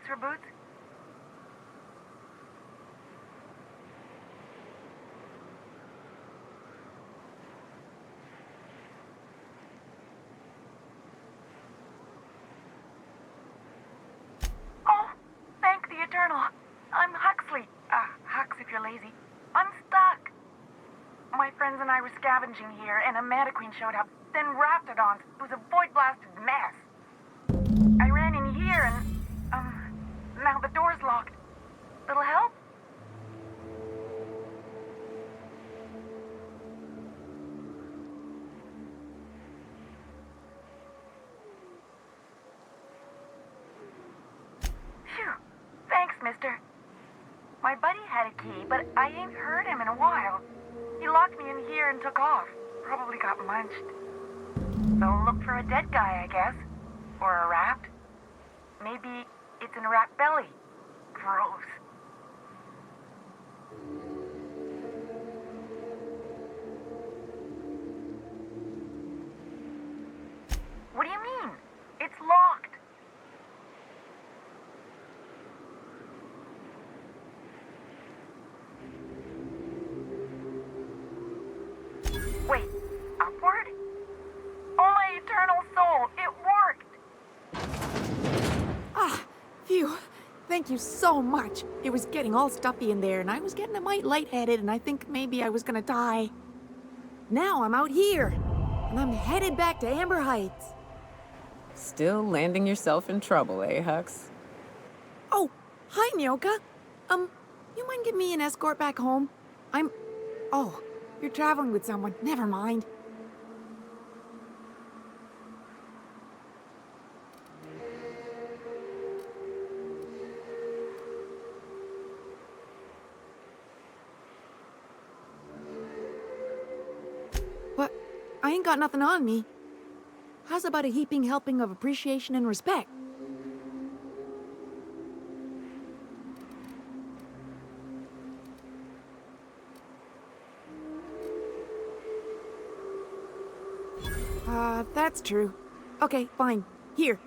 for boots? Oh, thank the Eternal. I'm Huxley. Hux if you're lazy. I'm stuck. My friends and I were scavenging here, and a Mana Queen showed up. Then Raptidons. It was a void-blasted mess. I ran in here and, now the door's locked. Little help? Phew. Thanks, mister. My buddy had a key, but I ain't heard him in a while. He locked me in here and took off. Probably got munched. So look for a dead guy, I guess. Or a rat. Maybe it's in a rat belly. Gross. What do you mean? It's locked. Wait, upward? Oh, my eternal soul, it worked! Ah, phew. Thank you so much. It was getting all stuffy in there, and I was getting a mite lightheaded, and I think maybe I was gonna die. Now I'm out here, and I'm headed back to Amber Heights. Still landing yourself in trouble, eh, Hux? Oh, hi, Nyoka. You mind giving me an escort back home? Oh, you're traveling with someone. Never mind. But I ain't got nothing on me. How's about a heaping helping of appreciation and respect? That's true. Okay, fine. Here.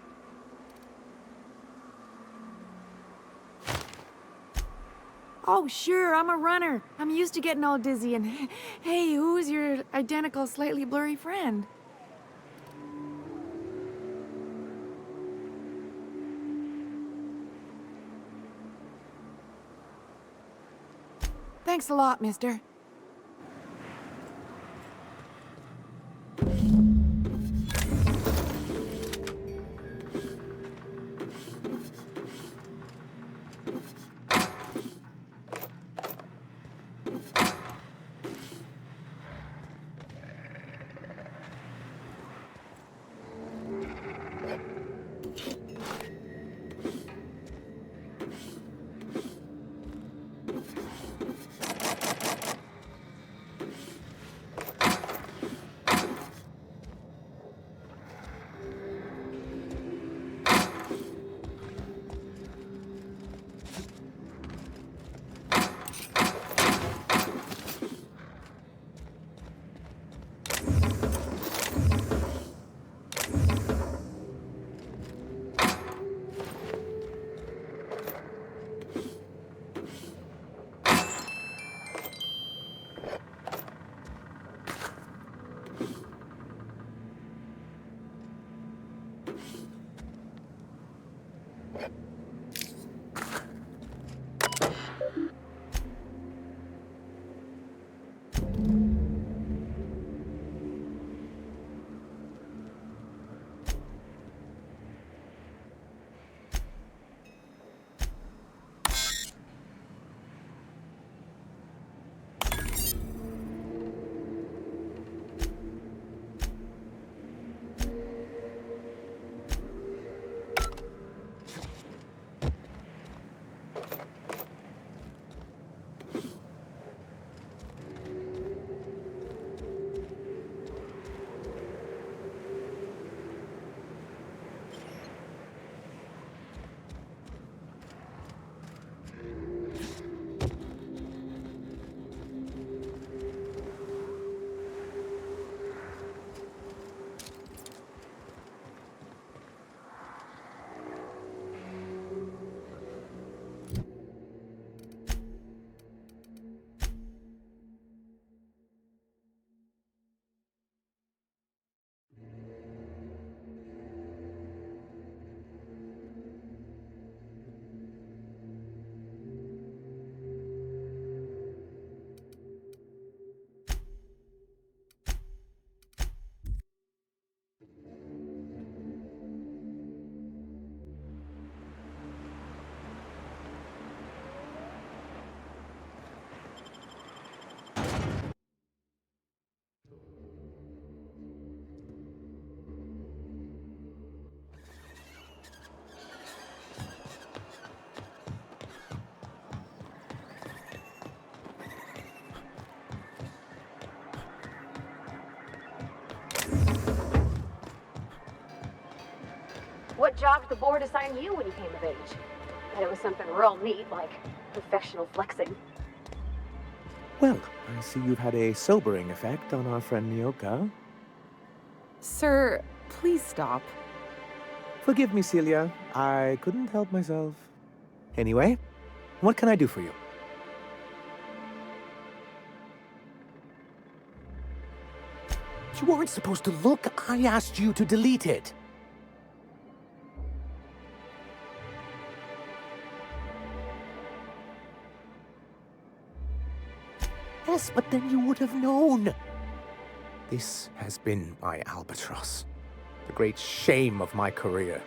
Oh, sure, I'm a runner. I'm used to getting all dizzy and... Hey, who's your identical, slightly blurry friend? Thanks a lot, mister. what job did the board assign you when you came of age? Bet it was something real neat, like professional flexing. Well, I see you've had a sobering effect on our friend Nyoka. Sir, please stop. Forgive me, Celia. I couldn't help myself. Anyway, what can I do for you? You weren't supposed to look. I asked you to delete it. Yes, but then you would have known. This has been my albatross. The great shame of my career.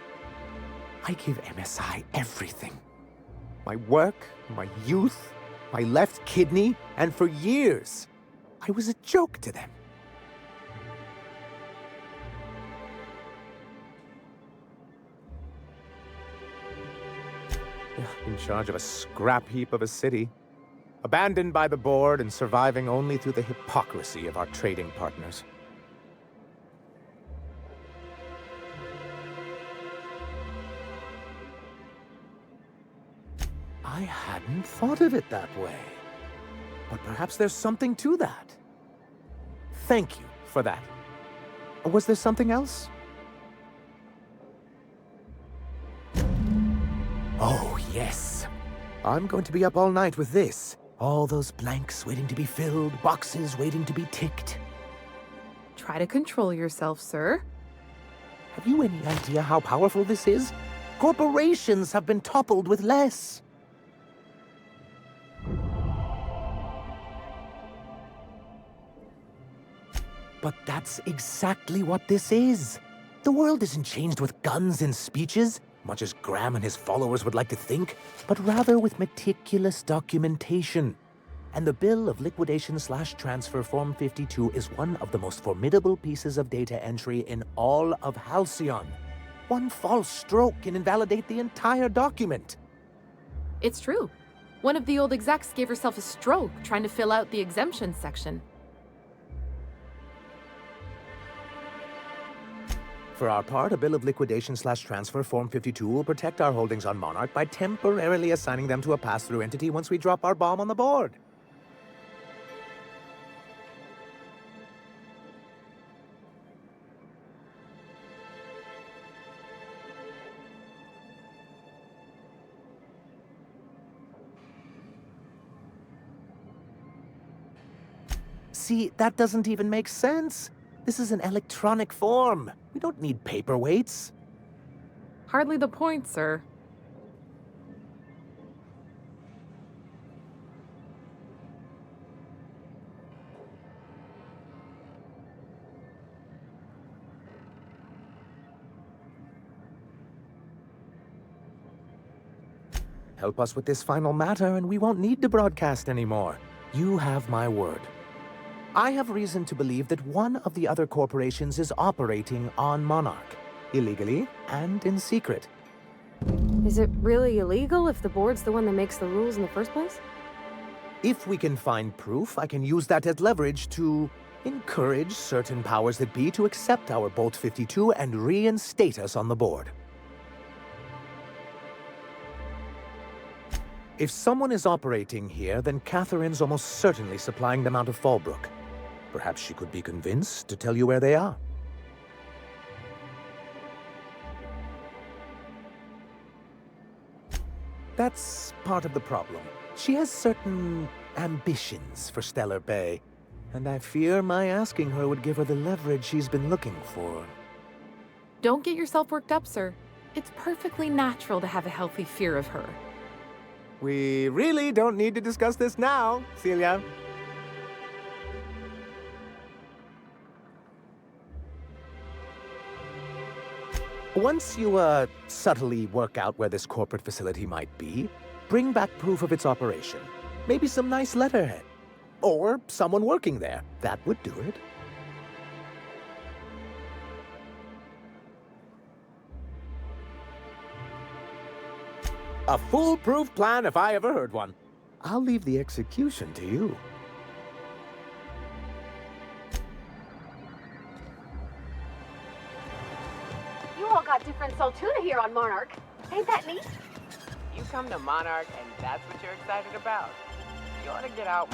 I give MSI everything. My work, my youth, my left kidney, and for years, I was a joke to them. In charge of a scrap heap of a city. Abandoned by the board and surviving only through the hypocrisy of our trading partners. I hadn't thought of it that way. But perhaps there's something to that. Thank you for that. Was there something else? Oh, yes. I'm going to be up all night with this. All those blanks waiting to be filled, boxes waiting to be ticked. Try to control yourself, sir. Have you any idea how powerful this is? Corporations have been toppled with less. But that's exactly what this is. The world isn't changed with guns and speeches, much as Graham and his followers would like to think, but rather with meticulous documentation. And the Bill of Liquidation/Transfer Form 52 is one of the most formidable pieces of data entry in all of Halcyon. One false stroke can invalidate the entire document. It's true. One of the old execs gave herself a stroke trying to fill out the exemption section. For our part, a Bill of Liquidation/Transfer Form 52 will protect our holdings on Monarch by temporarily assigning them to a pass-through entity once we drop our bomb on the board. See, that doesn't even make sense. This is an electronic form. We don't need paperweights. Hardly the point, sir. Help us with this final matter and we won't need to broadcast anymore. You have my word. I have reason to believe that one of the other corporations is operating on Monarch, illegally and in secret. Is it really illegal if the board's the one that makes the rules in the first place? If we can find proof, I can use that as leverage to encourage certain powers that be to accept our Bolt 52 and reinstate us on the board. If someone is operating here, then Catherine's almost certainly supplying them out of Fallbrook. Perhaps she could be convinced to tell you where they are. That's part of the problem. She has certain ambitions for Stellar Bay, and I fear my asking her would give her the leverage she's been looking for. Don't get yourself worked up, sir. It's perfectly natural to have a healthy fear of her. We really don't need to discuss this now, Celia. Once you, subtly work out where this corporate facility might be, bring back proof of its operation. Maybe some nice letterhead. Or someone working there. That would do it. A foolproof plan if I ever heard one. I'll leave the execution to you. You all got different Saltuna here on Monarch. Ain't that neat? You come to Monarch and that's what you're excited about. You ought to get out.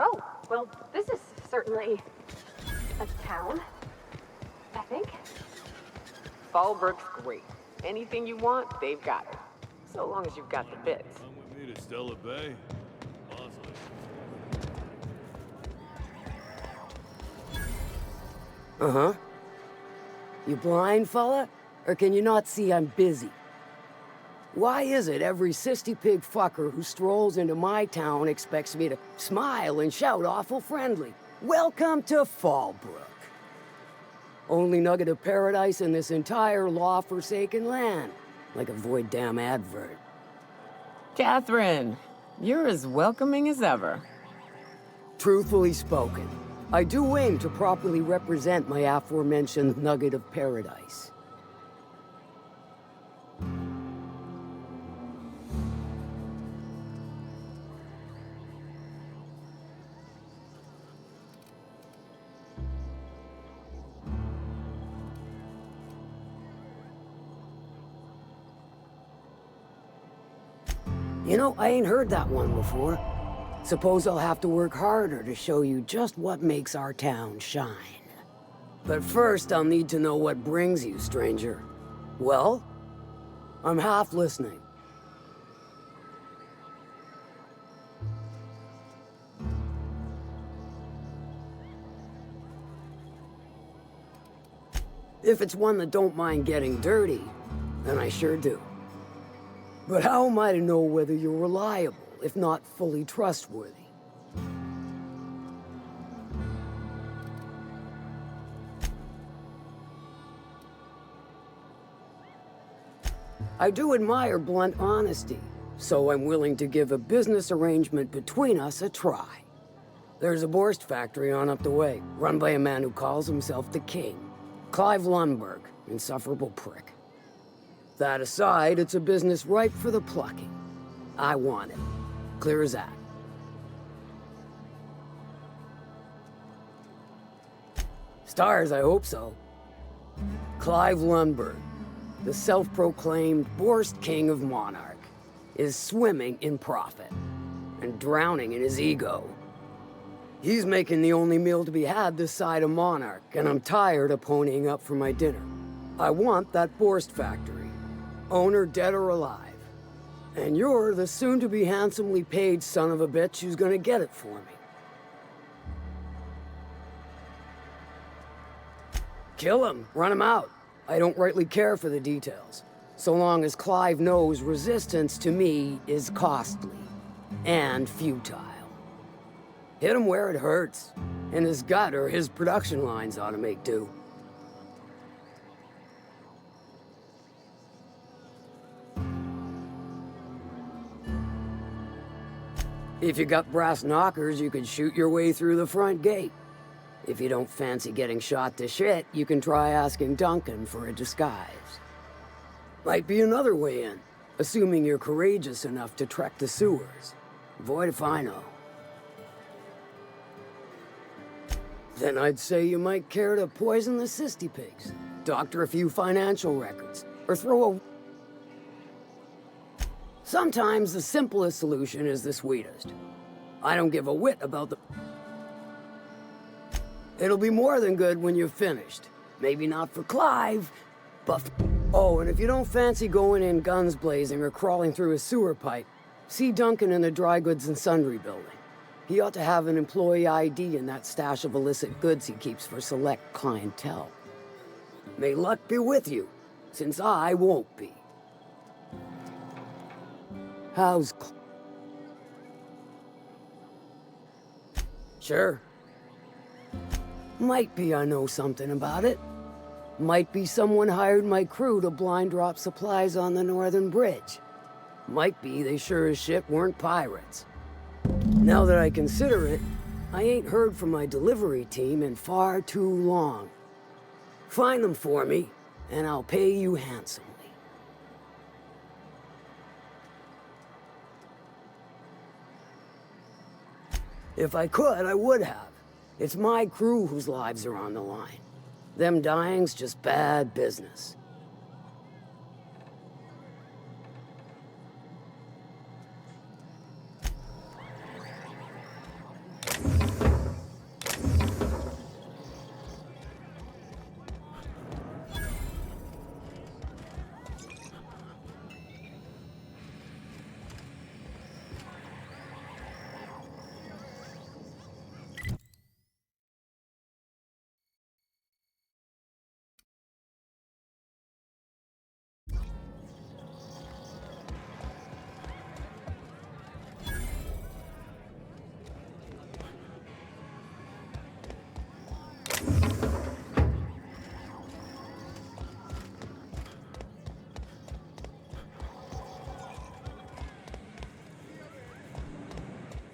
Oh, well, this is certainly a town, I think. Fallbrook's great. Anything you want, they've got it. So long as you've got the bits. Come with me to Stella Bay. Bosley. Uh-huh. You blind, fella? Or can you not see I'm busy? Why is it every sissy pig fucker who strolls into my town expects me to smile and shout awful friendly? Welcome to Fallbrook. Only nugget of paradise in this entire law-forsaken land. Like a void damn advert. Catherine, you're as welcoming as ever. Truthfully spoken, I do aim to properly represent my aforementioned nugget of paradise. You know, I ain't heard that one before. Suppose I'll have to work harder to show you just what makes our town shine. But first, I'll need to know what brings you, stranger. Well? I'm half listening. If it's one that don't mind getting dirty, then I sure do. But how am I to know whether you're reliable, if not fully trustworthy? I do admire blunt honesty, so I'm willing to give a business arrangement between us a try. There's a Borst factory on up the way, run by a man who calls himself the King. Clive Lundberg, insufferable prick. That aside, it's a business ripe for the plucking. I want it. Clear as that. Stars, I hope so. Clive Lundberg, the self-proclaimed Borst King of Monarch, is swimming in profit and drowning in his ego. He's making the only meal to be had this side of Monarch, and I'm tired of ponying up for my dinner. I want that Borst factory. Owner dead or alive. And you're the soon-to-be handsomely paid son of a bitch who's gonna get it for me. Kill him, run him out. I don't rightly care for the details, so long as Clive knows resistance to me is costly and futile. Hit him where it hurts, in his gut or his production lines ought to make do. If you got brass knockers, you can shoot your way through the front gate. If you don't fancy getting shot to shit, you can try asking Duncan for a disguise. Might be another way in. Assuming you're courageous enough to trek the sewers. Void if I know. Then I'd say you might care to poison the cysty pigs, doctor a few financial records, or throw a... Sometimes the simplest solution is the sweetest. I don't give a whit about the... It'll be more than good when you're finished. Maybe not for Clive, but... Oh, and if you don't fancy going in guns blazing or crawling through a sewer pipe, see Duncan in the dry goods and sundry building. He ought to have an employee ID in that stash of illicit goods he keeps for select clientele. May luck be with you, since I won't be. How's... Sure. Might be I know something about it. Might be someone hired my crew to blind drop supplies on the Northern Bridge. Might be they sure as shit weren't pirates. Now that I consider it, I ain't heard from my delivery team in far too long. Find them for me, and I'll pay you handsomely. If I could, I would have. It's my crew whose lives are on the line. Them dying's just bad business.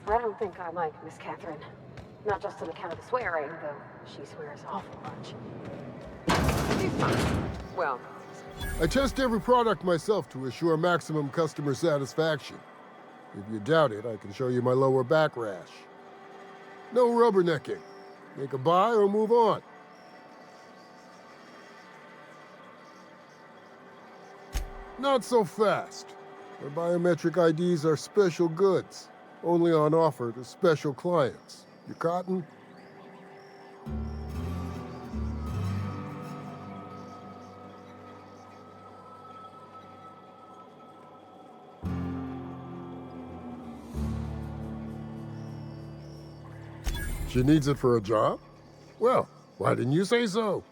I don't think I like Miss Catherine. Not just on account of the swearing, though she swears awful much. She's fine. Well, I test every product myself to assure maximum customer satisfaction. If you doubt it, I can show you my lower back rash. No rubbernecking. Make a buy or move on. Not so fast. Our biometric IDs are special goods, only on offer to special clients. You cotton? She needs it for a job? Well, why didn't you say so?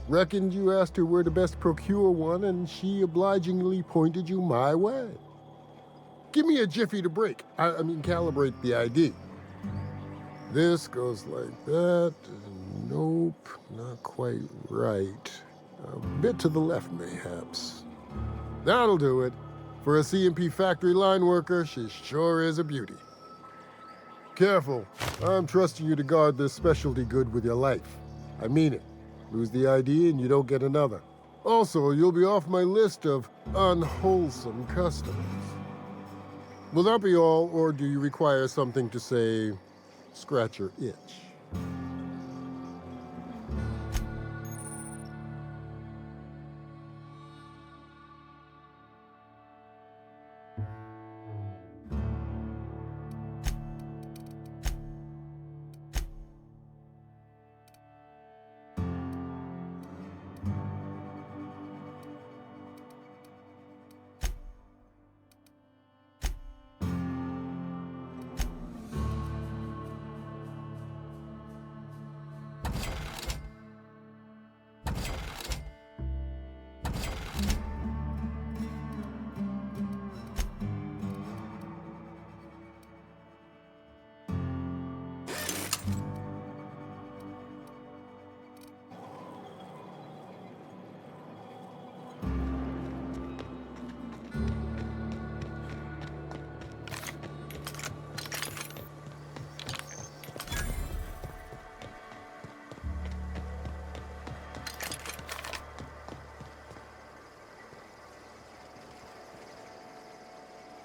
Reckoned you asked her where to best procure one, and she obligingly pointed you my way. Give me a jiffy to break. I mean, calibrate the ID. This goes like that. Nope, not quite right. A bit to the left, mayhaps. That'll do it. For a CMP factory line worker, she sure is a beauty. Careful. I'm trusting you to guard this specialty good with your life. I mean it. Lose the ID and you don't get another. Also, you'll be off my list of unwholesome customers. Will that be all, or do you require something to say, scratch your itch?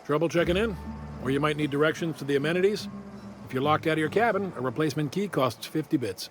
Trouble checking in? Or you might need directions to the amenities? If you're locked out of your cabin, a replacement key costs 50 bits.